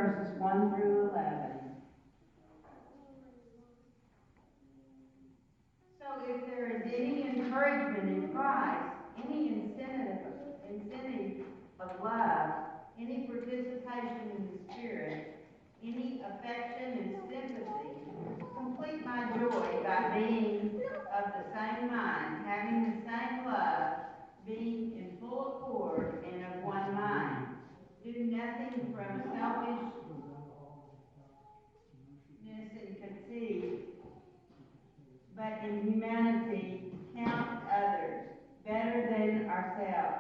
verses 1 through 11. So if there is any encouragement in Christ, any incentive of love, any participation in the Spirit, any affection and sympathy, complete my joy by being of the same mind, having the same love, being in full accord and of one mind. Do nothing from selfishness and conceit, but in humanity count others better than ourselves.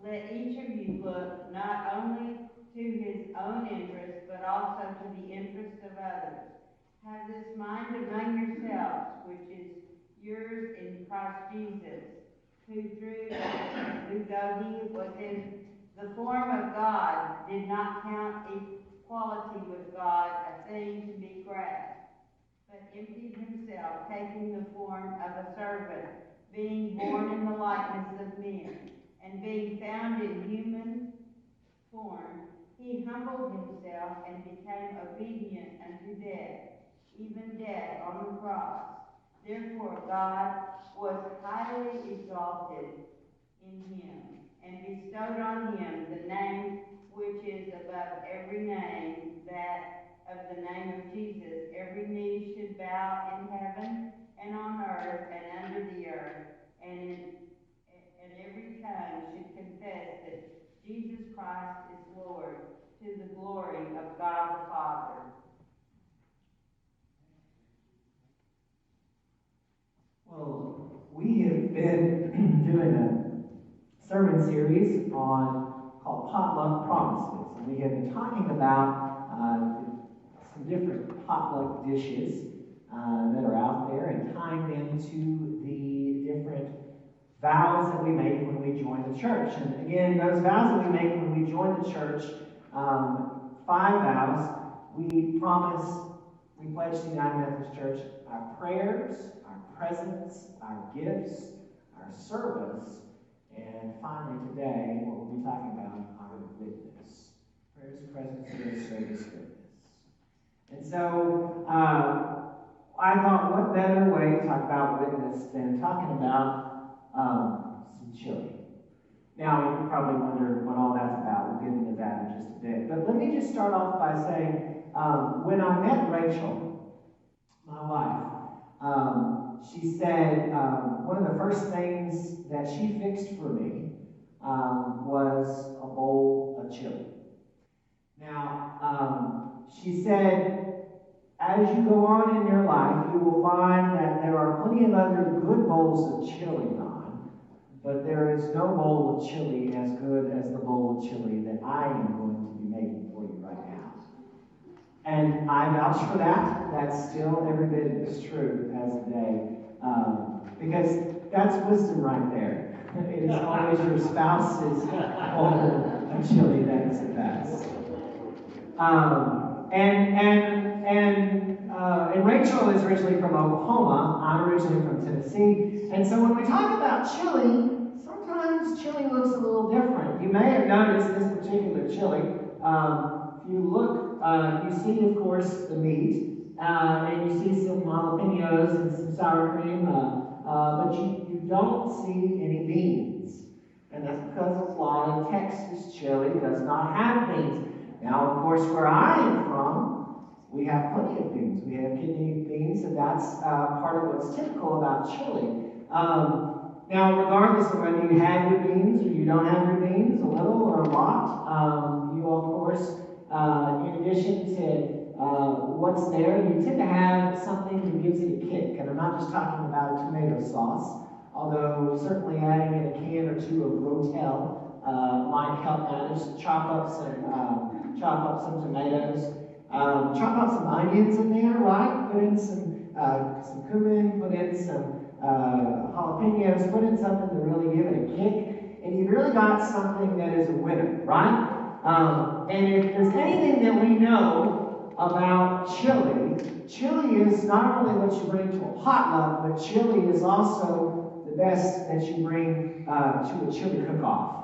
Let each of you look not only to his own interest, but also to the interest of others. Have this mind among yourselves, which is yours in Christ Jesus, who though he was in the form of God, did not count equality with God a thing to be grasped, but emptied himself, taking the form of a servant, being born in the likeness of men, and being found in human form, he humbled himself and became obedient unto death, even death on the cross. Therefore God was highly exalted in him, and bestowed on him the name which is above every name, that of the name of Jesus every knee should bow in heaven and on earth and under the earth, and every tongue should confess that Jesus Christ is Lord, to the glory of God the Father. Well, we have been doing a sermon series called Potluck Promises, and we have been talking about some different potluck dishes that are out there and tying them to the different vows that we make when we join the church. And again, those vows that we make when we join the church, 5 vows, we promise, we pledge to the United Methodist Church our prayers, our presence, our gifts, our service, and finally today, what we'll be talking about, our witness. Prayers, presence, gifts, service, witness. And so, I thought, what better way to talk about witness than talking about some chili. Now, you probably wonder what all that's about. We'll get into that in just a bit. But let me just start off by saying, when I met Rachel, my wife, she said one of the first things that she fixed for me was a bowl of chili. Now, she said, as you go on in your life, you will find that there are plenty of other good bowls of chili on, but there is no bowl of chili as good as the bowl of chili that I am going to be making for you right now. And I vouch for that. That's still every bit as true as today, because that's wisdom right there. It is always your spouse's bowl of chili that is the best. And Rachel is originally from Oklahoma. I'm originally from Tennessee. And so when we talk about chili, sometimes chili looks a little different. You may have noticed this particular chili. If you look, you see, of course, the meat. And you see some jalapenos and some sour cream. But you don't see any beans. And that's because a lot of Texas chili does not have beans. Now, of course, where I am from, we have plenty of beans. We have kidney beans, and that's part of what's typical about chili. Now, regardless of whether you have your beans or you don't have your beans, a little or a lot, you, of course, in addition to what's there, you tend to have something that gives it a kick. And I'm not just talking about a tomato sauce, although certainly adding in a can or two of Rotel might help manage. Chop up some tomatoes. Chop up some onions in there, right? Put in some cumin, put in some jalapenos, put in something to really give it a kick, and you've really got something that is a winner, right? And if there's anything that we know about chili is not only what you bring to a potluck, but chili is also the best that you bring to a chili cook-off.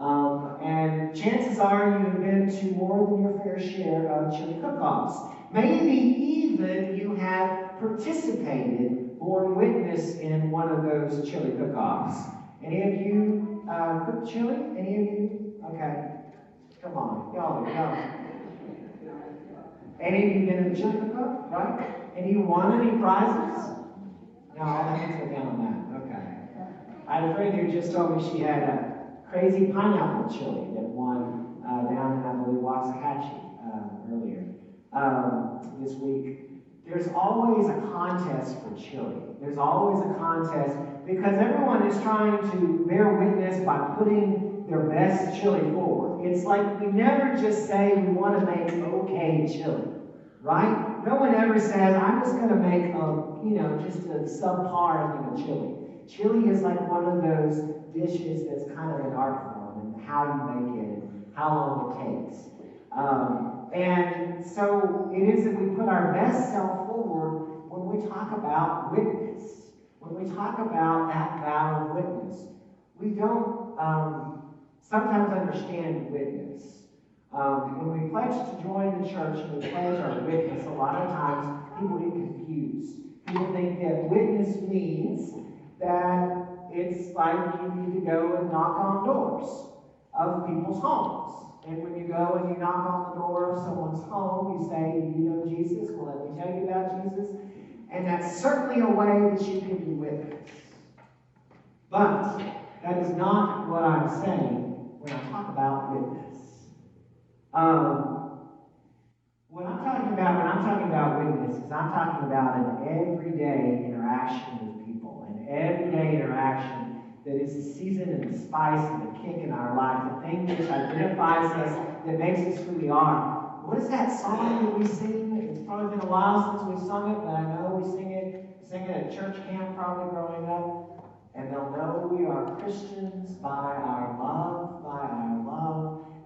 And chances are you've been to more than your fair share of chili cook-offs. Maybe even you have participated, borne witness in one of those chili cook-offs. Any of you cook chili? Any of you? Okay. Come on, y'all. Any of you been in the chili cook-off? Right? Any of you won any prizes? No, all the hands go down on that. Okay. I had a friend who just told me she had a crazy pineapple chili that won down in, I believe, Waxahachie earlier this week. There's always a contest for chili. There's always a contest because everyone is trying to bear witness by putting their best chili forward. It's like we never just say we want to make okay chili, right? No one ever says, I'm just going to make just a subpar thing of chili. Chili is like one of those dishes that's kind of an art form and how you make it and how long it takes. And so it is that we put our best self forward when we talk about witness. When we talk about that vow of witness. We don't sometimes understand witness. When we pledge to join the church and we pledge our witness, a lot of times people get confused. People think that witness means that it's like you need to go and knock on doors of people's homes. And when you go and you knock on the door of someone's home, you say, do you know Jesus? Well, let me tell you about Jesus. And that's certainly a way that you can be witness. But that is not what I'm saying when I talk about witness. When I'm talking about witness, is I'm talking about an everyday interaction with people, an everyday interaction that is the season and the spice and the kick in our life, the thing which identifies us, that makes us who we are. What is that song that we sing? It's probably been a while since we've sung it, but I know we sing it at church camp probably growing up. And they'll know we are Christians by our love,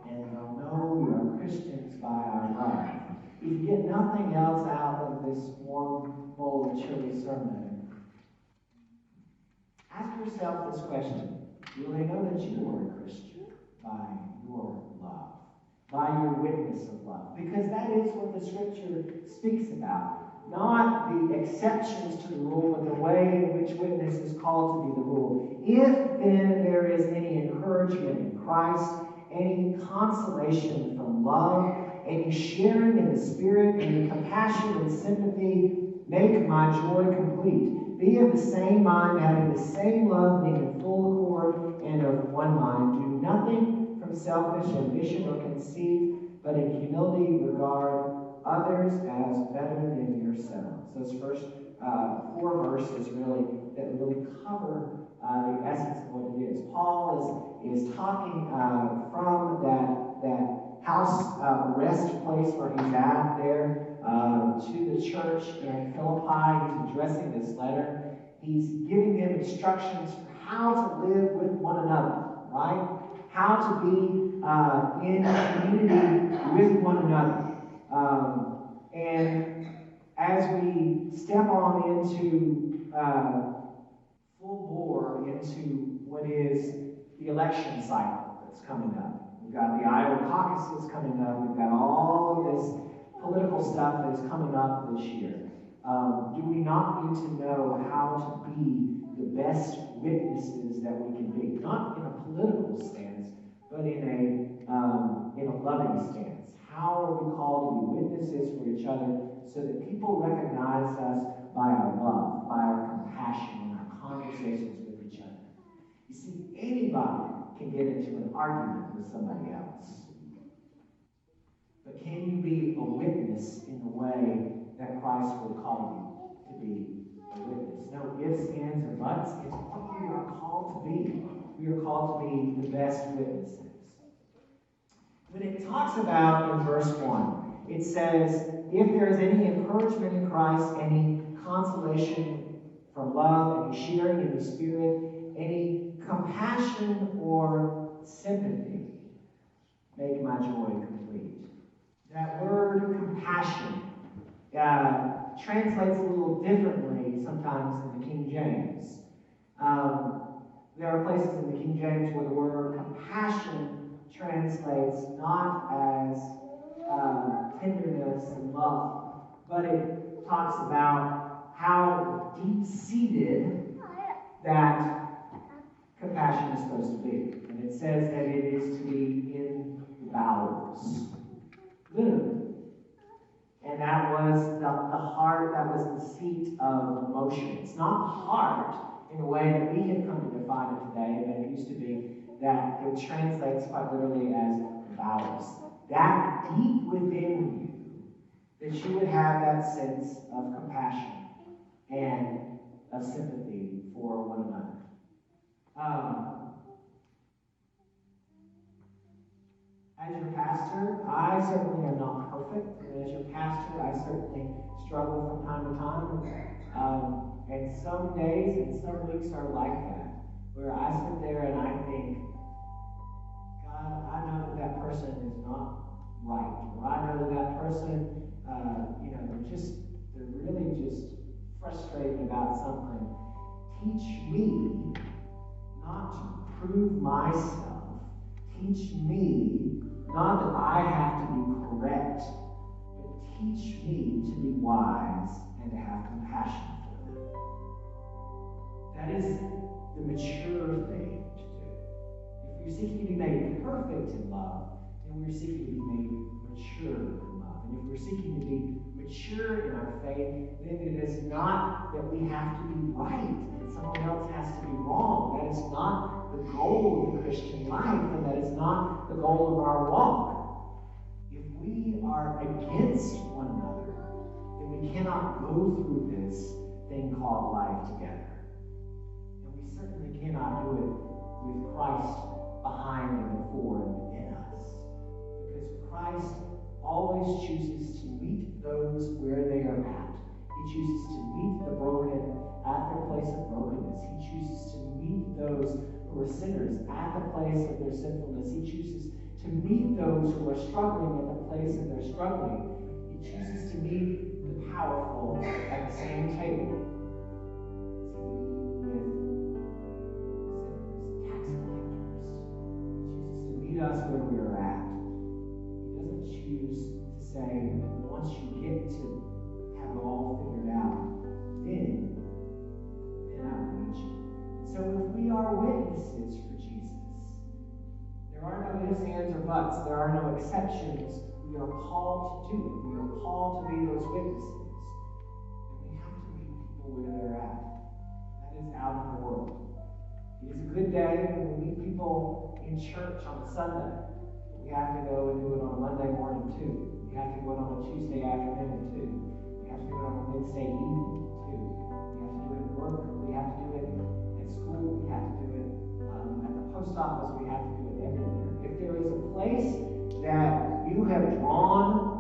and they'll know we are Christians by our love. If you get nothing else out of this warm bowl of chili sermon, ask yourself this question. Will they know that you are a Christian by your love, by your witness of love? Because that is what the Scripture speaks about. Not the exceptions to the rule, but the way in which witness is called to be the rule. If then there is any encouragement in Christ, any consolation from love, any sharing in the Spirit, any compassion and sympathy, make my joy complete. Be of the same mind, having the same love, being in full accord and of one mind. Do nothing from selfish ambition or conceit, but in humility regard others as better than yourselves. Those first 4 verses that really cover the essence of what it is. Paul is talking from that house rest place where he's at there to the church in Philippi. He's addressing this letter. He's giving them instructions for how to live with one another, right? How to be in community with one another. And as we step on into full bore into what is the election cycle that's coming up. We've got the Iowa caucuses coming up. We've got all of this political stuff that is coming up this year. Do we not need to know how to be the best witnesses that we can be? Not in a political stance, but in a loving stance. How are we called to be witnesses for each other so that people recognize us by our love, by our compassion, and our conversations with each other? You see, anybody can get into an argument with somebody else. But can you be a witness in the way that Christ would call you to be a witness? No ifs, ands, or buts. It's what we are called to be. We are called to be the best witnesses. When it talks about in verse 1, it says, if there is any encouragement in Christ, any consolation from love, any sharing in the Spirit, any compassion or sympathy, make my joy complete. That word compassion translates a little differently sometimes in the King James. There are places in the King James where the word compassion translates not as tenderness and love, but it talks about how deep-seated that compassion is supposed to be. And it says that it is to be in the bowels, literally. And that was the heart, that was the seat of emotion. It's not the heart in the way that we have come to define it today, that it used to be, that it translates quite literally as bowels. That deep within you, that you would have that sense of compassion and of sympathy for one another. As your pastor, I certainly am not perfect. And as your pastor, I certainly struggle from time to time. And some days and some weeks are like that, where I sit there and I think, God, I know that person is not right. Or I know that person, they're really just frustrated about something. Teach me not to prove myself. Teach me not that I have to be correct, but teach me to be wise and to have compassion for them. That is the mature thing to do. If we're seeking to be made perfect in love, then we're seeking to be made mature in love. And if we're seeking to be mature in our faith, then it is not that we have to be right and someone else has to be wrong. That is not the goal of the Christian life, and that is not the goal of our walk. If we are against one another, then we cannot go through this thing called life together. And we certainly cannot do it with Christ behind and before and within us. Because Christ always chooses to meet those where they are at. He chooses to meet the broken at their place of brokenness. He chooses to meet those who are sinners at the place of their sinfulness. He chooses to meet those who are struggling at the place of their struggling. He chooses to meet the powerful at the same table as he would with sinners, tax collectors. He chooses to meet us where we are at. He doesn't choose to say, once you get to have it all figured out, then I will meet you. So if we are witnesses for Jesus, there are no ifs, ands, or buts. There are no exceptions. We are called to do it. We are called to be those witnesses. And we have to meet people where they're at. That is out in the world. It is a good day when we meet people in church on a Sunday. But we have to go and do it on a Monday morning too. We have to do it on a Tuesday afternoon too. We have to do it on a Wednesday evening too. We have to do it at work. We have to do it at school. We have to do it at the post office. We have to do it everywhere. If there is a place that you have drawn